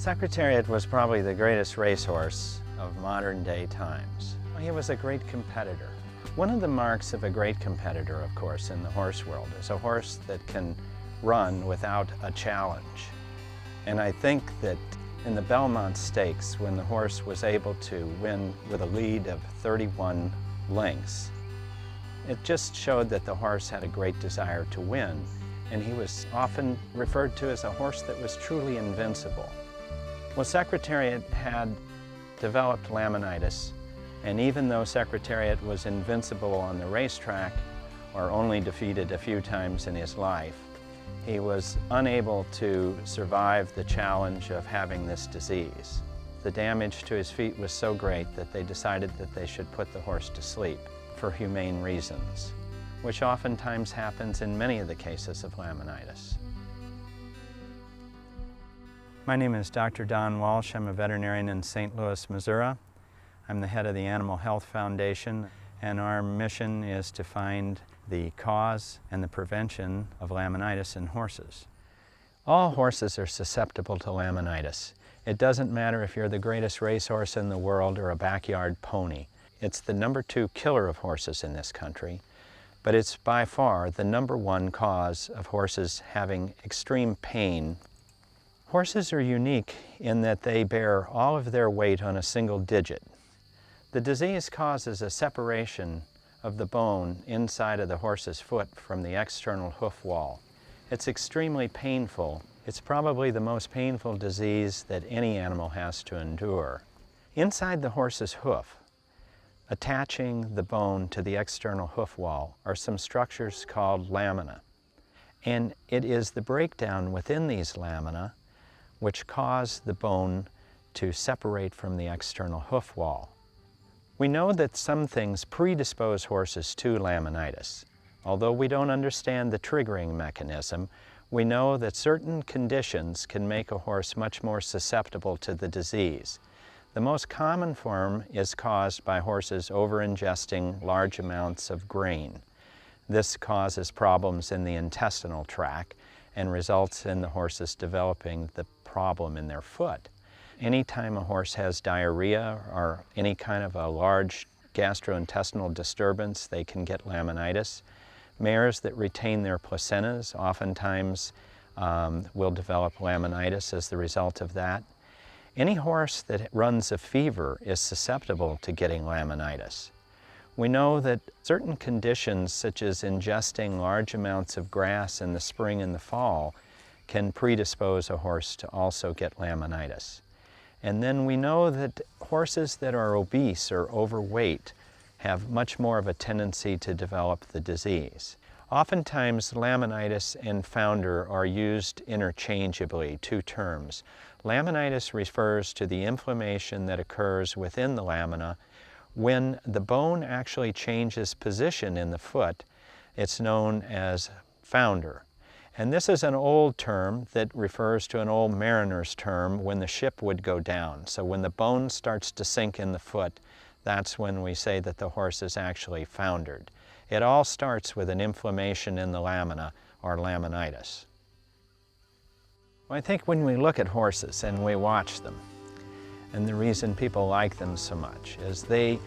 Secretariat was probably the greatest racehorse of modern day times. He was a great competitor. One of the marks of a great competitor, of course, in the horse world is a horse that can run without a challenge. And I think that in the Belmont Stakes, when the horse was able to win with a lead of 31 lengths, it just showed that the horse had a great desire to win, and he was often referred to as a horse that was truly invincible. Well, Secretariat had developed Laminitis, and even though Secretariat was invincible on the racetrack, or only defeated a few times in his life, he was unable to survive the challenge of having this disease. The damage to his feet was so great that they decided that they should put the horse to sleep for humane reasons, which oftentimes happens in many of the cases of Laminitis. My name is Dr. Don Walsh. I'm a veterinarian in St. Louis, Missouri. I'm the head of the Animal Health Foundation, and our mission is to find the cause and the prevention of Laminitis in horses. All horses are susceptible to Laminitis. It doesn't matter if you're the greatest racehorse in the world or a backyard pony. It's the #2 killer of horses in this country, but it's by far the #1 cause of horses having extreme pain. Horses are unique in that they bear all of their weight on a single digit. The disease causes a separation of the bone inside of the horse's foot from the external hoof wall. It's extremely painful. It's probably the most painful disease that any animal has to endure. Inside the horse's hoof, attaching the bone to the external hoof wall, are some structures called lamina. And it is the breakdown within these lamina which cause the bone to separate from the external hoof wall. We know that some things predispose horses to Laminitis. Although we don't understand the triggering mechanism, we know that certain conditions can make a horse much more susceptible to the disease. The most common form is caused by horses over-ingesting large amounts of grain. This causes problems in the intestinal tract and results in the horses developing the problem in their foot. Anytime a horse has diarrhea or any kind of a large gastrointestinal disturbance, they can get Laminitis. Mares that retain their placentas oftentimes will develop Laminitis as the result of that. Any horse that runs a fever is susceptible to getting Laminitis. We know that certain conditions, such as ingesting large amounts of grass in the spring and the fall, can predispose a horse to also get Laminitis. And then we know that horses that are obese or overweight have much more of a tendency to develop the disease. Oftentimes, Laminitis and founder are used interchangeably, two terms. Laminitis refers to the inflammation that occurs within the lamina. When the bone actually changes position in the foot, it's known as founder. And this is an old term that refers to an old mariner's term when the ship would go down. So when the bone starts to sink in the foot, that's when we say that the horse is actually foundered. It all starts with an inflammation in the lamina, or laminitis. Well, I think when we look at horses and we watch them, and the reason people like them so much is they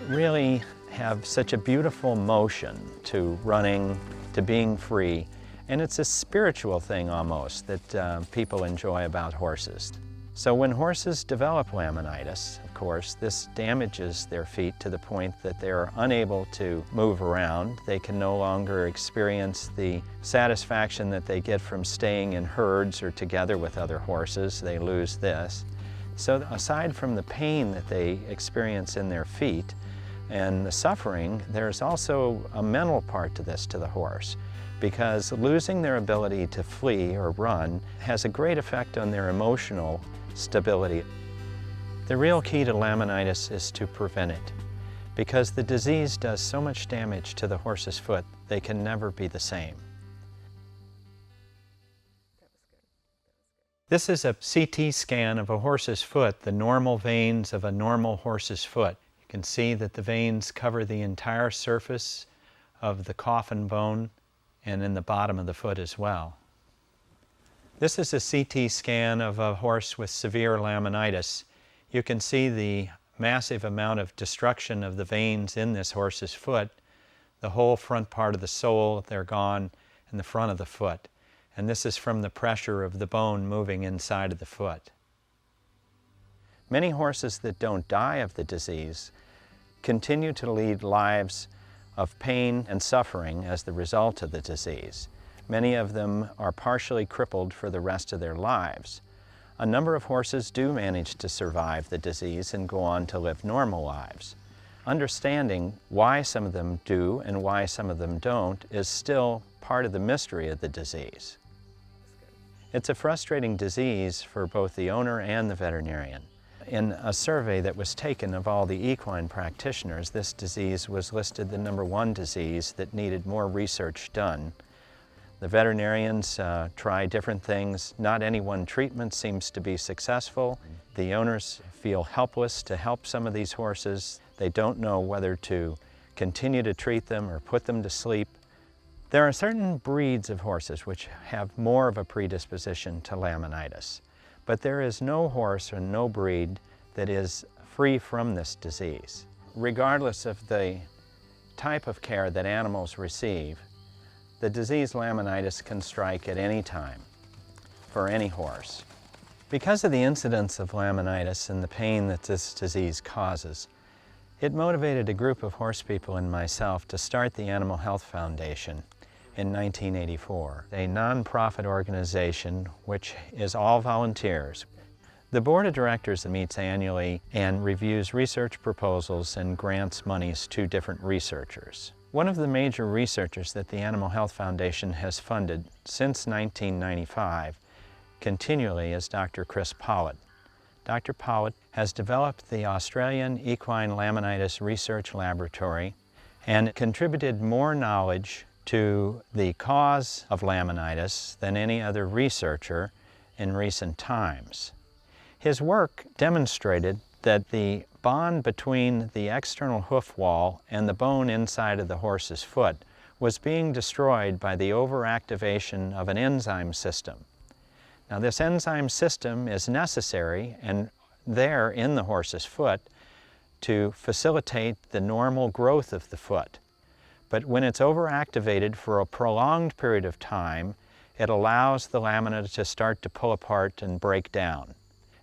really have such a beautiful motion to running, to being free, and it's a spiritual thing almost that people enjoy about horses. So when horses develop Laminitis, of course, this damages their feet to the point that they're unable to move around. They can no longer experience the satisfaction that they get from staying in herds or together with other horses. They lose this. So aside from the pain that they experience in their feet and the suffering, there's also a mental part to this to the horse, because losing their ability to flee or run has a great effect on their emotional stability. The real key to Laminitis is to prevent it, because the disease does so much damage to the horse's foot, they can never be the same. This is a CT scan of a horse's foot, the normal veins of a normal horse's foot. You can see that the veins cover the entire surface of the coffin bone and in the bottom of the foot as well. This is a CT scan of a horse with severe laminitis. You can see the massive amount of destruction of the veins in this horse's foot. The whole front part of the sole, they're gone, and the front of the foot. And this is from the pressure of the bone moving inside of the foot. Many horses that don't die of the disease continue to lead lives of pain and suffering as the result of the disease. Many of them are partially crippled for the rest of their lives. A number of horses do manage to survive the disease and go on to live normal lives. Understanding why some of them do and why some of them don't is still part of the mystery of the disease. It's a frustrating disease for both the owner and the veterinarian. In a survey that was taken of all the equine practitioners, this disease was listed the #1 disease that needed more research done. The veterinarians try different things. Not any one treatment seems to be successful. The owners feel helpless to help some of these horses. They don't know whether to continue to treat them or put them to sleep. There are certain breeds of horses which have more of a predisposition to laminitis, but there is no horse or no breed that is free from this disease. Regardless of the type of care that animals receive, the disease laminitis can strike at any time for any horse. Because of the incidence of laminitis and the pain that this disease causes, it motivated a group of horse people and myself to start the Animal Health Foundation in 1984, a nonprofit organization which is all volunteers. The board of directors meets annually and reviews research proposals and grants monies to different researchers. One of the major researchers that the Animal Health Foundation has funded since 1995 continually is Dr. Chris Pollitt. Dr. Pollitt has developed the Australian Equine Laminitis Research Laboratory and contributed more knowledge to the cause of laminitis than any other researcher in recent times. His work demonstrated that the bond between the external hoof wall and the bone inside of the horse's foot was being destroyed by the overactivation of an enzyme system. Now, this enzyme system is necessary and there in the horse's foot to facilitate the normal growth of the foot. But when it's overactivated for a prolonged period of time, it allows the lamina to start to pull apart and break down.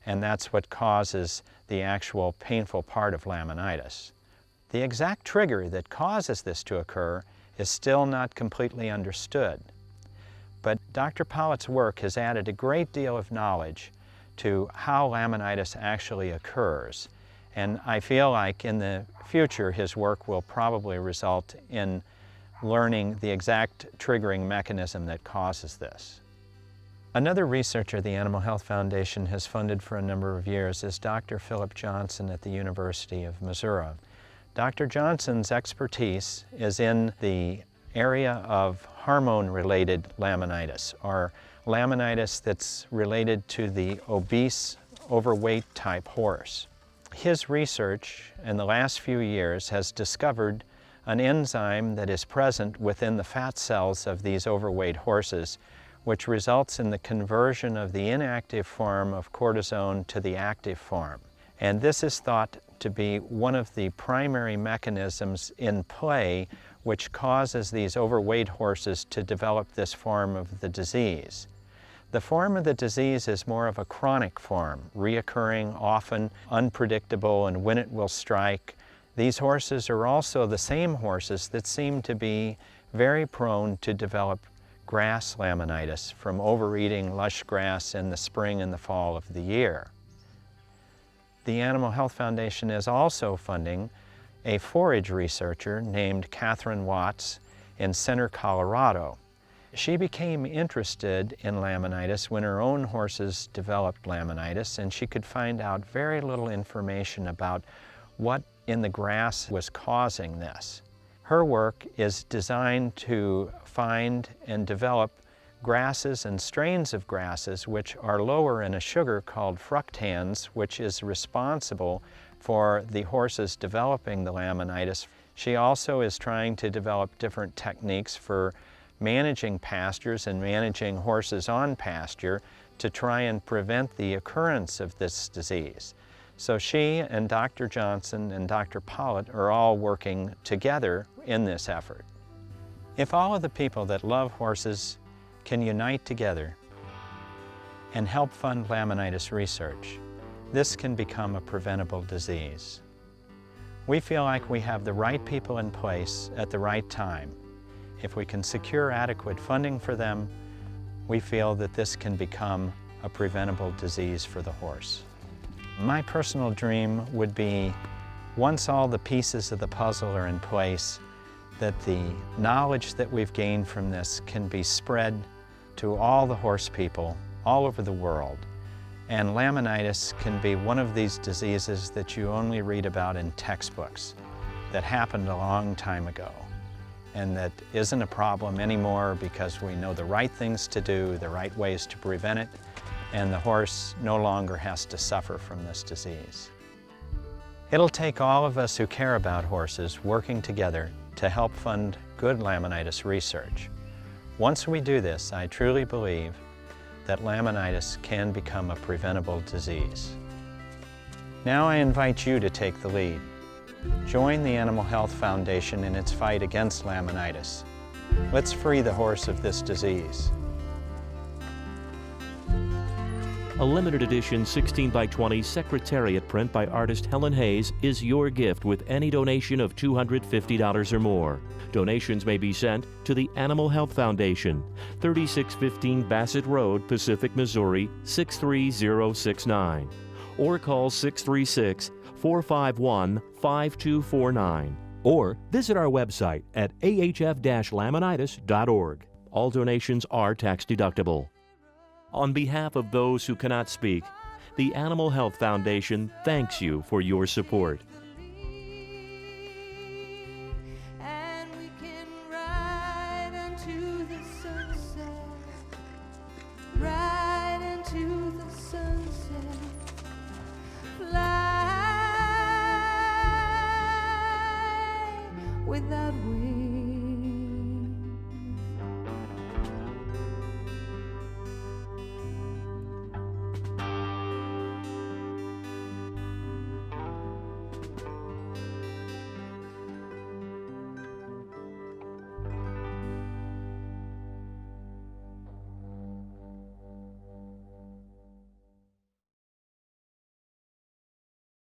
And that's what causes the actual painful part of laminitis. The exact trigger that causes this to occur is still not completely understood. But Dr. Pollitt's work has added a great deal of knowledge to how laminitis actually occurs. And I feel like in the future his work will probably result in learning the exact triggering mechanism that causes this. Another researcher the Animal Health Foundation has funded for a number of years is Dr. Philip Johnson at the University of Missouri. Dr. Johnson's expertise is in the area of hormone-related laminitis, or laminitis that's related to the obese, overweight type horse. His research in the last few years has discovered an enzyme that is present within the fat cells of these overweight horses, which results in the conversion of the inactive form of cortisone to the active form. And this is thought to be one of the primary mechanisms in play which causes these overweight horses to develop this form of the disease. The form of the disease is more of a chronic form, reoccurring, often unpredictable, and when it will strike. These horses are also the same horses that seem to be very prone to develop grass laminitis from overeating lush grass in the spring and the fall of the year. The Animal Health Foundation is also funding a forage researcher named Catherine Watts in Center, Colorado. She became interested in laminitis when her own horses developed laminitis, and she could find out very little information about what in the grass was causing this. Her work is designed to find and develop grasses and strains of grasses which are lower in a sugar called fructans, which is responsible for the horses developing the laminitis. She also is trying to develop different techniques for managing pastures and managing horses on pasture to try and prevent the occurrence of this disease. So she and Dr. Johnson and Dr. Pollitt are all working together in this effort. If all of the people that love horses can unite together and help fund laminitis research, this can become a preventable disease. We feel like we have the right people in place at the right time. If we can secure adequate funding for them, we feel that this can become a preventable disease for the horse. My personal dream would be, once all the pieces of the puzzle are in place, that the knowledge that we've gained from this can be spread to all the horse people all over the world. And laminitis can be one of these diseases that you only read about in textbooks, that happened a long time ago, and that isn't a problem anymore because we know the right things to do, the right ways to prevent it, and the horse no longer has to suffer from this disease. It'll take all of us who care about horses working together to help fund good laminitis research. Once we do this, I truly believe that laminitis can become a preventable disease. Now I invite you to take the lead. Join the Animal Health Foundation in its fight against laminitis. Let's free the horse of this disease. A limited edition 16x20 Secretariat print by artist Helen Hayes is your gift with any donation of $250 or more. Donations may be sent to the Animal Health Foundation, 3615 Bassett Road, Pacific, Missouri 63069, or call 636-451-5249, or visit our website at ahf-laminitis.org. All donations are tax deductible. On behalf of those who cannot speak, the Animal Health Foundation thanks you for your support. And we can ride into the sunset, ride into the sunset, fly without wings.